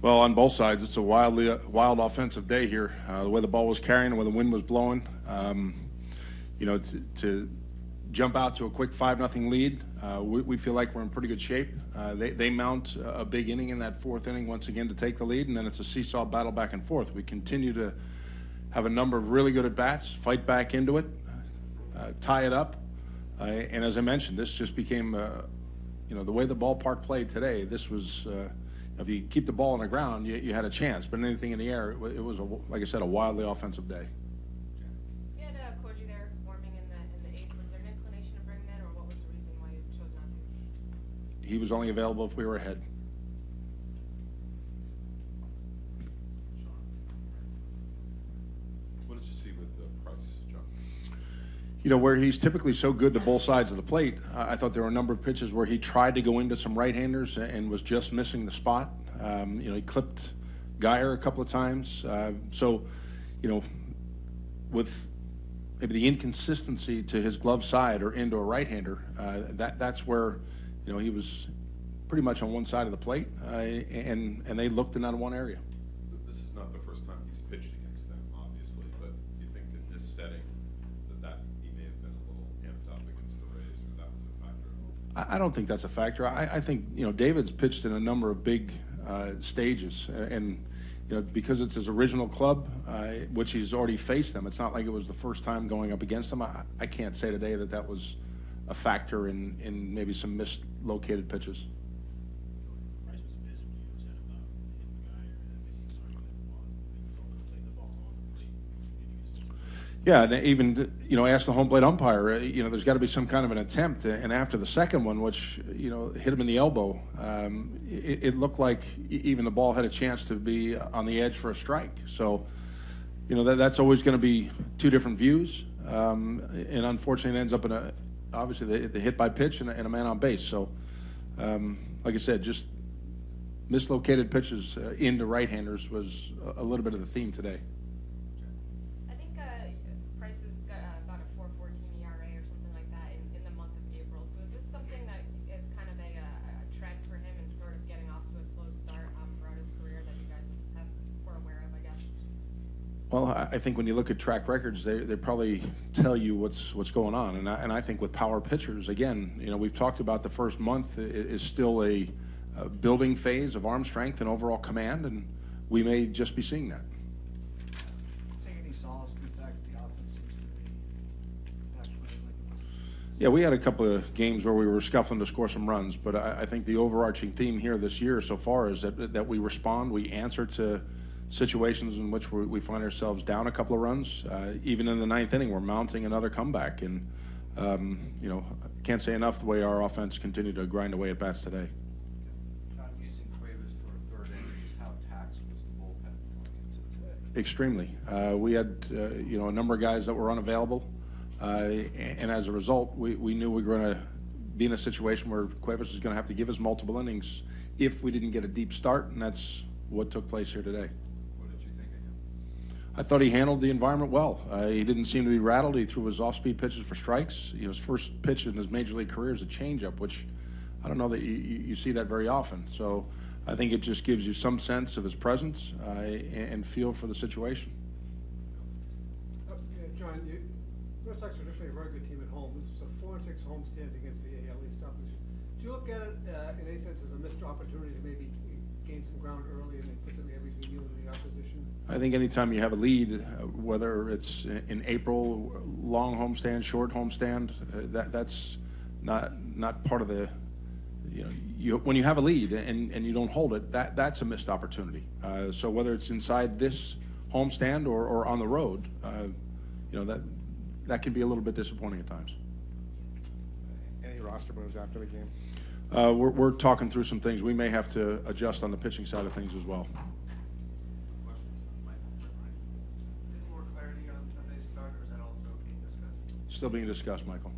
Well, on both sides, it's a wild offensive day here. The way the ball was carrying, the way the wind was blowing, to jump out to a quick 5-0 lead, we feel like we're in pretty good shape. They mount a big inning in that fourth inning once again to take the lead, and then it's a seesaw battle back and forth. We continue to have a number of really good at-bats, fight back into it, tie it up, and as I mentioned, this just became, the way the ballpark played today, this was, if you keep the ball on the ground, you had a chance, but anything in the air, it was, like I said, a wildly offensive day. You had Koji there warming in the eighth. Was there an inclination to bring that, or what was the reason why you chose not to? He was only available if we were ahead. What did you see with Price, John? Where he's typically so good to both sides of the plate, I thought there were a number of pitches where he tried to go into some right-handers and was just missing the spot. He clipped Geyer a couple of times. With maybe the inconsistency to his glove side or into a right-hander, that's where, he was pretty much on one side of the plate, and they looked in that one area. This is not the first time he's pitched against them, obviously, but do you think in this setting that he may have been a little amped up against the Rays, or that was a factor? I don't think that's a factor. I think, David's pitched in a number of big stages, and because it's his original club, which he's already faced them, it's not like it was the first time going up against them. I can't say today that was a factor in maybe some mislocated pitches. Price was visibly upset about hitting the guy, or missing target at the ball. He was overplaying the ball on the plate. Yeah, and even, ask the home plate umpire, there's got to be some kind of an attempt. And after the second one, which, hit him in the elbow, it looked like even the ball had a chance to be on the edge for a strike. So, that's always going to be two different views. And unfortunately, it ends up in obviously the hit by pitch and a man on base. So, like I said, just mislocated pitches into right-handers was a little bit of the theme today. I think Price has got about a 4.14 ERA or something like that in the month of April. So is this something that is kind of a trend for him and sort of getting off to a slow start throughout his career that you guys were aware of, I guess? Well, I think when you look at track records, they probably tell you what's going on, and I think with power pitchers, again, we've talked about the first month is still a building phase of arm strength and overall command, and we may just be seeing that. Take any solace in the fact that the offense seems to be back playing like it was? Yeah, we had a couple of games where we were scuffling to score some runs, but I think the overarching theme here this year so far is that we respond, we answer to situations in which we find ourselves down a couple of runs. Even in the ninth inning, we're mounting another comeback, and can't say enough the way our offense continued to grind away at bats today. John, using Cuevas for a third inning, how taxed was the bullpen going into today? Extremely. We had a number of guys that were unavailable, and as a result, we knew we were going to be in a situation where Cuevas is going to have to give us multiple innings if we didn't get a deep start, and that's what took place here today. I thought he handled the environment well. He didn't seem to be rattled. He threw his off-speed pitches for strikes. His first pitch in his major league career is a changeup, which I don't know that you see that very often. So I think it just gives you some sense of his presence and feel for the situation. John, the Red Sox are traditionally a very good team at home. This was a 4-6 homestand against the AL East opposition. Do you look at it in any sense as a missed opportunity to maybe gain some ground early and then put something between you and the opposition? I think anytime you have a lead, whether it's in April, long homestand, short homestand, that's not part of the, when you have a lead and you don't hold it, that's a missed opportunity. So whether it's inside this homestand or on the road, that can be a little bit disappointing at times. Any roster moves after the game? We're talking through some things. We may have to adjust on the pitching side of things as well. Any more clarity on Sunday's start, or is that also being discussed? Still being discussed, Michael.